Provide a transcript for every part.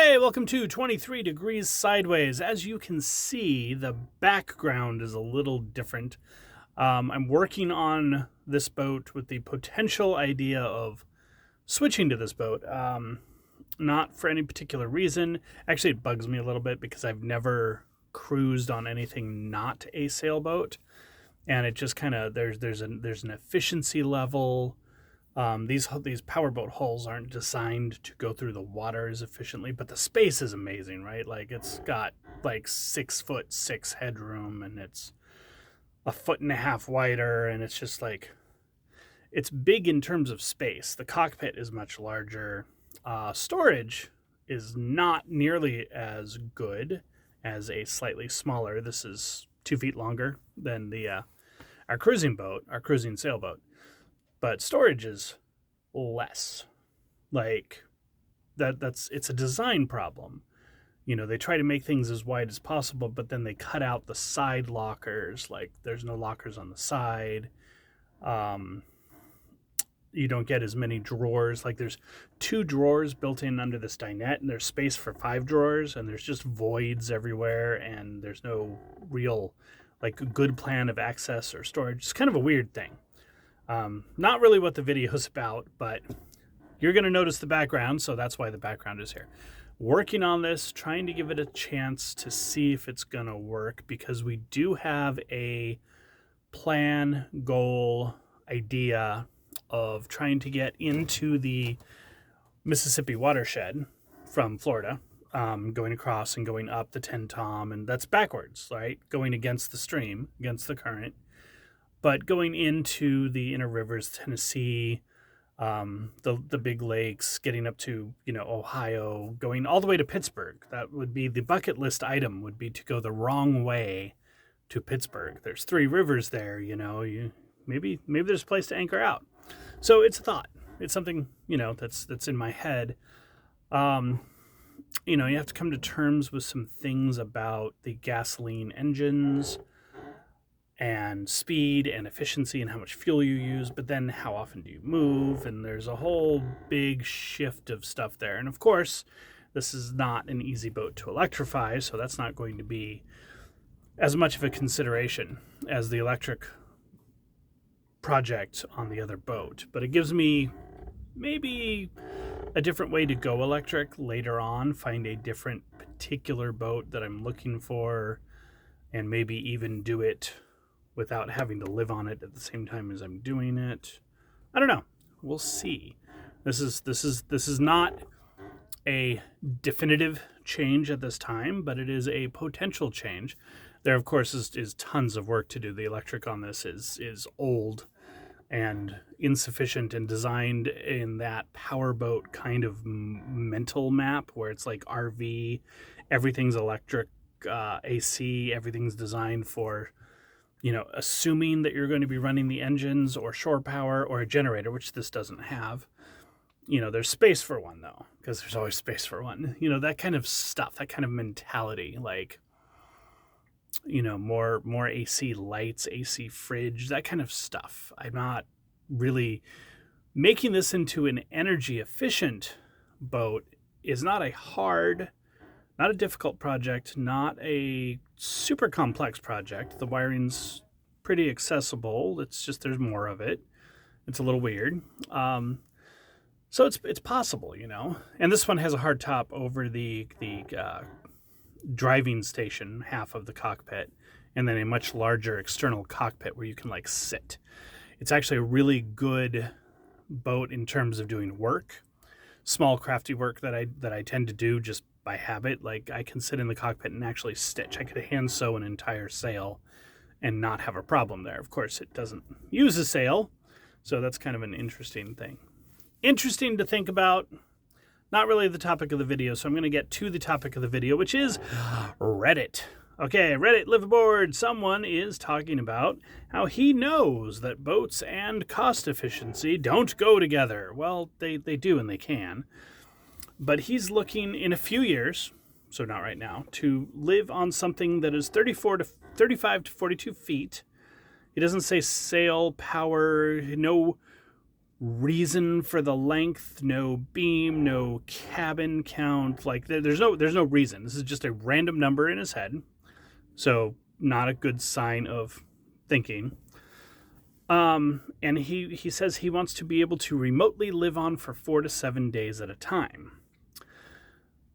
Hey, welcome to 23 Degrees Sideways. As you can see, the background is a little different. I'm working on this boat with the potential idea of switching to this boat. Not for any particular reason. Actually, it bugs me a little bit because I've never cruised on anything not a sailboat, and it just kind of there's an efficiency level. These powerboat hulls aren't designed to go through the water as efficiently, but the space is amazing, right? Like it's got like 6'6" headroom, and it's a foot and a half wider, and it's just like it's big in terms of space. The cockpit is much larger. Storage is not nearly as good as a slightly smaller. This is 2 feet longer than the our cruising sailboat, but storage is less. Like it's a design problem. You know, they try to make things as wide as possible, but then they cut out the side lockers. Like there's no lockers on the side. You don't get as many drawers. Like there's 2 drawers built in under this dinette, and there's space for 5 drawers, and there's just voids everywhere, and there's no real like good plan of access or storage. It's kind of a weird thing. Not really what the video is about, but you're going to notice the background, so that's why the background is here. Working on this, trying to give it a chance to see if it's going to work, because we do have a plan, goal, idea of trying to get into the Mississippi watershed from Florida, going across and going up the 10 Tom, and that's backwards, right? Going against the stream, against the current. But going into the inner rivers, Tennessee, the big lakes, getting up to, Ohio, going all the way to Pittsburgh. That would be the bucket list item, would be to go the wrong way to Pittsburgh. There's 3 rivers there, maybe there's a place to anchor out. So it's a thought. It's something, that's in my head. You have to come to terms with some things about the gasoline engines and speed and efficiency and how much fuel you use, but then how often do you move? And there's a whole big shift of stuff there. And of course, this is not an easy boat to electrify, so that's not going to be as much of a consideration as the electric project on the other boat. But it gives me maybe a different way to go electric later on, find a different particular boat that I'm looking for, and maybe even do it without having to live on it at the same time as I'm doing it. I don't know. We'll see. This is not a definitive change at this time, but it is a potential change. There, of course, is tons of work to do. The electric on this is old and insufficient and designed in that powerboat kind of mental map where it's like RV, everything's electric, AC, everything's designed for, assuming that you're going to be running the engines or shore power or a generator, which this doesn't have. There's space for one, though, because there's always space for one. That kind of stuff, that kind of mentality, like, more AC lights, AC fridge, that kind of stuff. I'm not really making this into an energy efficient boat is not a difficult project, not a super complex project. The wiring's pretty accessible. It's just there's more of it. It's a little weird. So it's possible, And this one has a hard top over the driving station half of the cockpit, and then a much larger external cockpit where you can like sit. It's actually a really good boat in terms of doing work, small crafty work that I tend to do just by habit. Like I can sit in the cockpit and actually stitch. I could hand sew an entire sail and not have a problem there. Of course, it doesn't use a sail, so that's kind of an interesting thing. Interesting to think about. Not really the topic of the video, so I'm going to get to the topic of the video, which is Reddit. Okay, Reddit, live aboard. Someone is talking about how he knows that boats and cost efficiency don't go together. Well, they do and they can. But he's looking in a few years, so not right now, to live on something that is 35 to 42 feet. He doesn't say sail, power, no reason for the length, no beam, no cabin count. Like there's no reason. This is just a random number in his head. So not a good sign of thinking. And he says he wants to be able to remotely live on for 4 to 7 days at a time.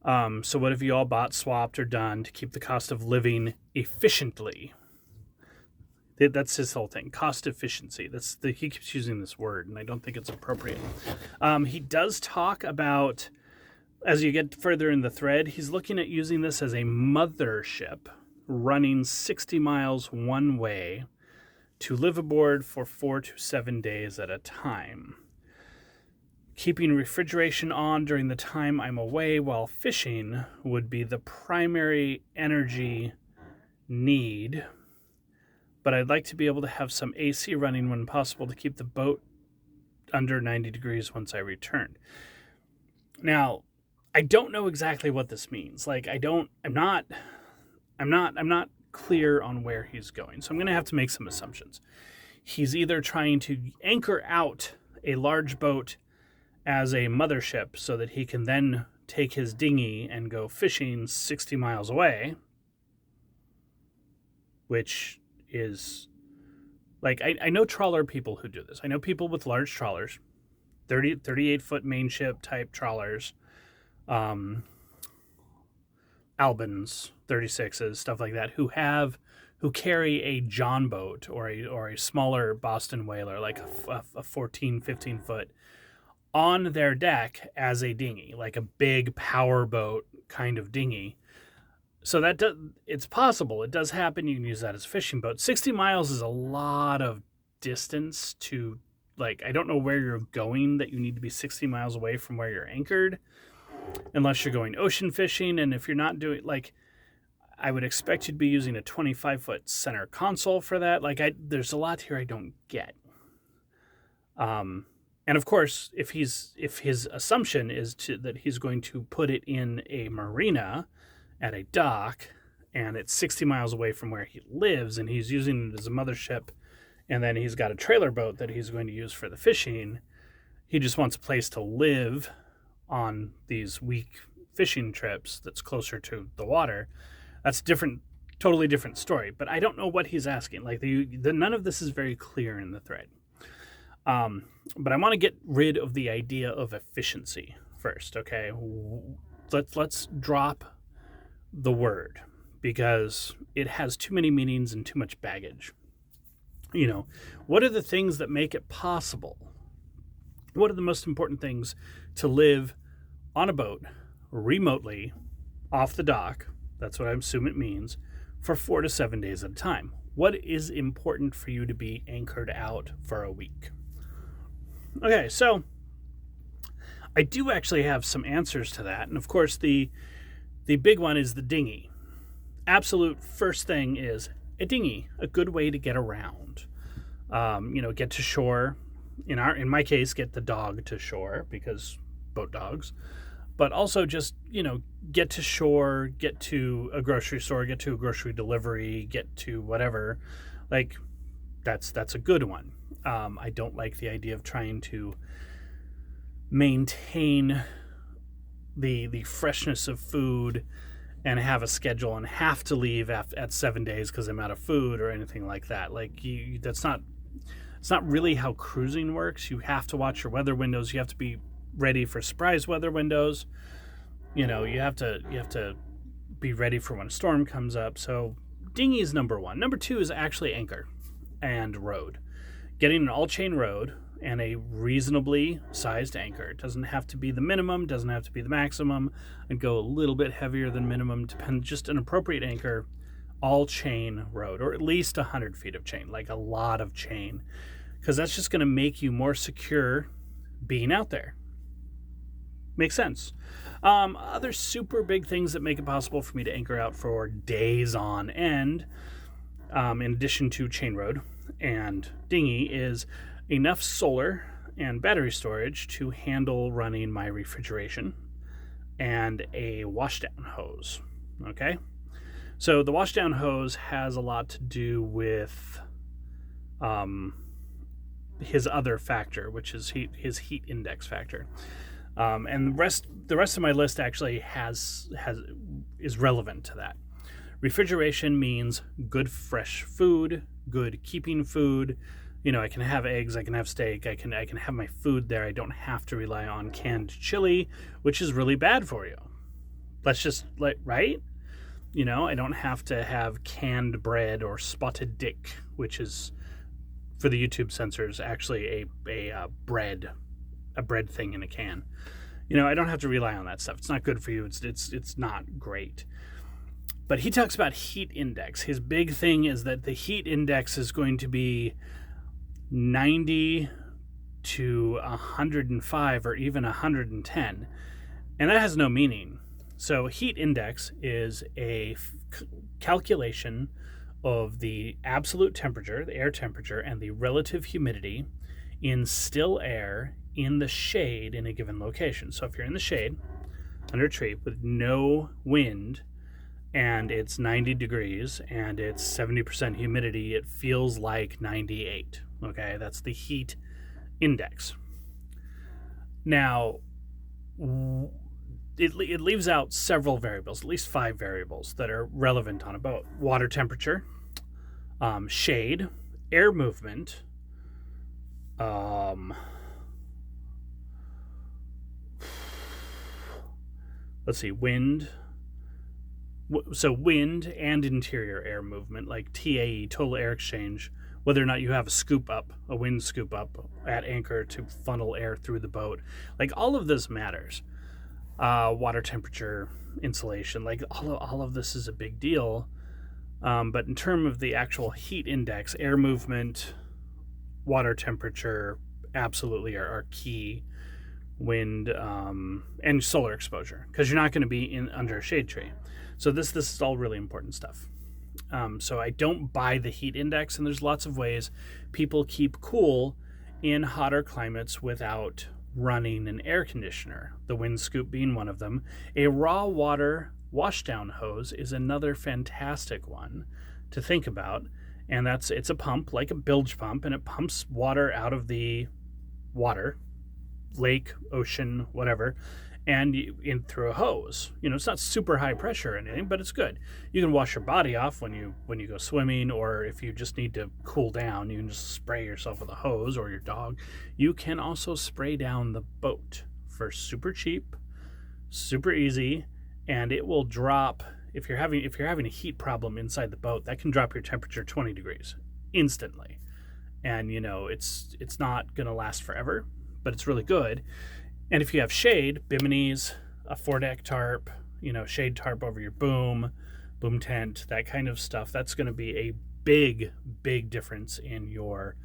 So what have you all bought, swapped, or done to keep the cost of living efficiently? That's his whole thing, cost efficiency. He keeps using this word, and I don't think it's appropriate. He does talk about, as you get further in the thread, he's looking at using this as a mothership running 60 miles one way to live aboard for 4 to 7 days at a time. Keeping refrigeration on during the time I'm away while fishing would be the primary energy need, but I'd like to be able to have some AC running when possible to keep the boat under 90 degrees once I return. Now, I don't know exactly what this means. Like, I'm not clear on where he's going. So I'm going to have to make some assumptions. He's either trying to anchor out a large boat as a mothership so that he can then take his dinghy and go fishing 60 miles away, which is like, I know trawler people who do this. I know people with large trawlers, 38-foot main ship type trawlers, Albans, 36s, stuff like that, who carry a John boat or a smaller Boston whaler, like a 14, 15 foot, on their deck as a dinghy, like a big power boat kind of dinghy. So it's possible. It does happen. You can use that as a fishing boat. 60 miles is a lot of distance to, like, I don't know where you're going that you need to be 60 miles away from where you're anchored, unless you're going ocean fishing. And if you're not doing, like, I would expect you to be using a 25-foot center console for that. Like, there's a lot here I don't get. And of course, if his assumption is that he's going to put it in a marina at a dock, and it's 60 miles away from where he lives, and he's using it as a mothership, and then he's got a trailer boat that he's going to use for the fishing, he just wants a place to live on these week fishing trips that's closer to the water. That's different, totally different story. But I don't know what he's asking. Like, none of this is very clear in the thread. But I want to get rid of the idea of efficiency first, okay? Let's drop the word, because it has too many meanings and too much baggage. You know, what are the things that make it possible? What are the most important things to live on a boat remotely off the dock? That's what I assume it means, for 4 to 7 days at a time. What is important for you to be anchored out for a week? Okay, so I do actually have some answers to that. And of course, the big one is the dinghy. Absolute first thing is a dinghy, a good way to get around. Get to shore. In my case, get the dog to shore, because boat dogs. But also just, get to shore, get to a grocery store, get to a grocery delivery, get to whatever. Like, that's a good one. I don't like the idea of trying to maintain the freshness of food and have a schedule and have to leave at 7 days because I'm out of food or anything like that. Like, it's not really how cruising works. You have to watch your weather windows. You have to be ready for surprise weather windows. You have to be ready for when a storm comes up. So dinghy is number one. Number two is actually anchor and rode. Getting an all-chain rode and a reasonably sized anchor. It doesn't have to be the minimum, doesn't have to be the maximum. I'd go a little bit heavier than minimum, just an appropriate anchor, all-chain rode, or at least 100 feet of chain, like a lot of chain, because that's just going to make you more secure being out there. Makes sense. Other super big things that make it possible for me to anchor out for days on end, in addition to chain rode and dinghy, is enough solar and battery storage to handle running my refrigeration, and a washdown hose. Okay? So the washdown hose has a lot to do with his other factor, which is his heat index factor. And the rest of my list actually is relevant to that. Refrigeration means good fresh food, good keeping food. I can have eggs, I can have steak, I can have my food there. I don't have to rely on canned chili, which is really bad for you. Let's just right? I don't have to have canned bread or spotted dick, which is, for the YouTube censors, actually a bread thing in a can. I don't have to rely on that stuff. It's not good for you. It's not great. But he talks about heat index. His big thing is that the heat index is going to be 90 to 105 or even 110. And that has no meaning. So heat index is a calculation of the absolute temperature, the air temperature, and the relative humidity in still air in the shade in a given location. So if you're in the shade under a tree with no wind and it's 90 degrees and it's 70% humidity, it feels like 98. Okay, that's the heat index. Now, it leaves out several variables, at least 5 variables that are relevant on a boat. Water temperature, shade, air movement, let's see, wind. So wind and interior air movement, like TAE, total air exchange, whether or not you have a wind scoop up at anchor to funnel air through the boat. Like all of this matters. Water temperature, insulation, like all of this is a big deal. But in terms of the actual heat index, air movement, water temperature absolutely are key. Wind and solar exposure, because you're not going to be under a shade tree. So this is all really important stuff. So I don't buy the heat index, and there's lots of ways people keep cool in hotter climates without running an air conditioner, the wind scoop being one of them. A raw water washdown hose is another fantastic one to think about, and it's a pump, like a bilge pump, and it pumps water out of the water, lake, ocean, whatever, and in through a hose. It's not super high pressure or anything, but it's good. You can wash your body off when you go swimming, or if you just need to cool down, you can just spray yourself with a hose, or your dog. You can also spray down the boat for super cheap, super easy, and it will drop. If you're having a heat problem inside the boat, that can drop your temperature 20 degrees instantly. And it's not going to last forever, but it's really good. And if you have shade, biminis, a foredeck tarp, shade tarp over your boom tent, that kind of stuff, that's going to be a big difference in your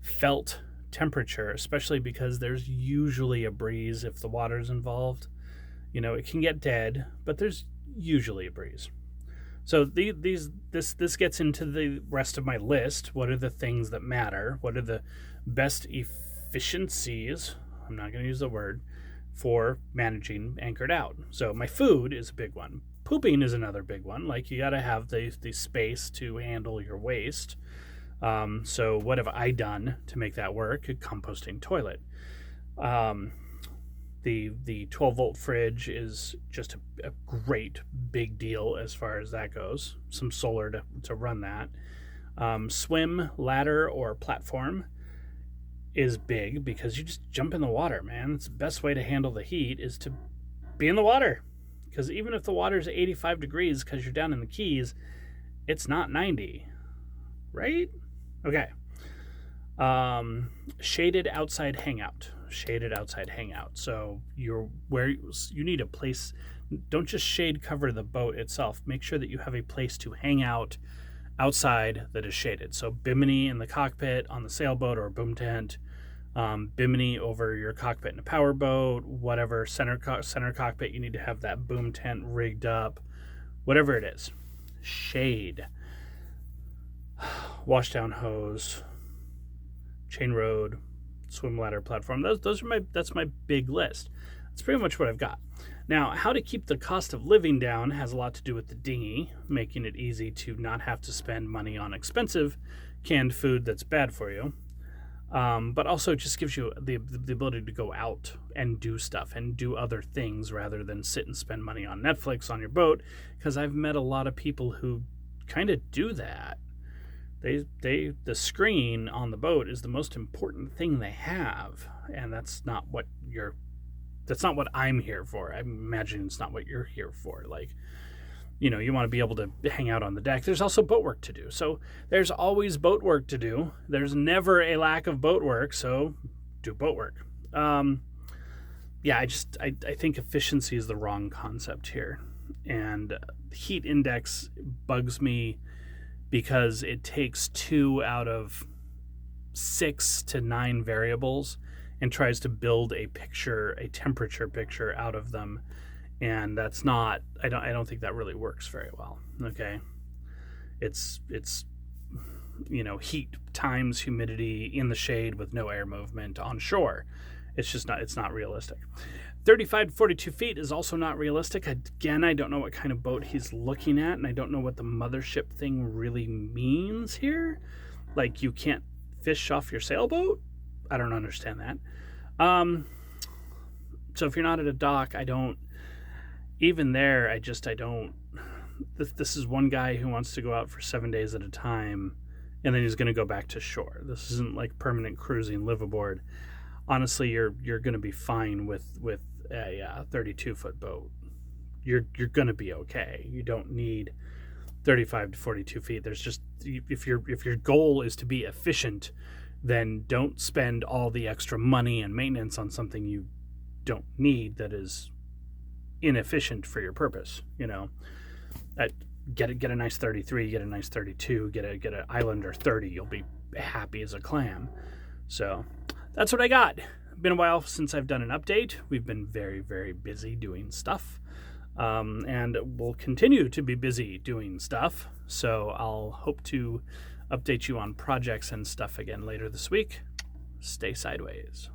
felt temperature, especially because there's usually a breeze if the water's involved. It can get dead, but there's usually a breeze. So this gets into the rest of my list. What are the things that matter? What are the best efficiencies? I'm not going to use the word for managing anchored out. So my food is a big one. Pooping is another big one. Like, you got to have the space to handle your waste. So what have I done to make that work? A composting toilet. The 12-volt fridge is just a great big deal as far as that goes. Some solar to run that. Swim, ladder, or platform is big, because you just jump in the water, man. It's the best way to handle the heat is to be in the water, because even if the water is 85 degrees because you're down in the Keys, it's not 90, right? Okay. Shaded outside hangout. So you need a place. Don't just shade cover the boat itself. Make sure that you have a place to hang out outside that is shaded. So bimini in the cockpit on the sailboat or a boom tent, bimini over your cockpit in a power boat, whatever, center cockpit, you need to have that boom tent rigged up, whatever it is. Shade, washdown hose, chain rod, swim ladder, platform. That's my big list. That's pretty much what I've got. Now, how to keep the cost of living down has a lot to do with the dinghy, making it easy to not have to spend money on expensive canned food that's bad for you. But also just gives you the ability to go out and do stuff and do other things rather than sit and spend money on Netflix on your boat. Because I've met a lot of people who kind of do that. The screen on the boat is the most important thing they have, and that's not what I'm here for. I imagine it's not what you're here for. Like, you know, you want to be able to hang out on the deck. There's also boat work to do. So there's always boat work to do. There's never a lack of boat work, so do boat work. I think efficiency is the wrong concept here. And heat index bugs me because it takes 2 out of 6 to 9 variables and tries to build a temperature picture out of them. And that's not, I don't think that really works very well. Okay. It's, you know, heat times humidity in the shade with no air movement on shore. It's not realistic. 35 to 42 feet is also not realistic. Again, I don't know what kind of boat he's looking at, and I don't know what the mothership thing really means here. Like, you can't fish off your sailboat? I don't understand that. So if you're not at a dock, this is one guy who wants to go out for 7 days at a time, and then he's going to go back to shore. This isn't like permanent cruising, live aboard. Honestly, you're going to be fine with a 32-foot boat. You're going to be okay. You don't need 35 to 42 feet. There's just, if your goal is to be efficient, then don't spend all the extra money and maintenance on something you don't need that is inefficient for your purpose. You know, get a nice 33, get a nice 32, get an Islander 30. You'll be happy as a clam. So that's what I got. Been a while since I've done an update. We've been very, very busy doing stuff, and we'll continue to be busy doing stuff. So I'll hope to update you on projects and stuff again later this week. Stay sideways.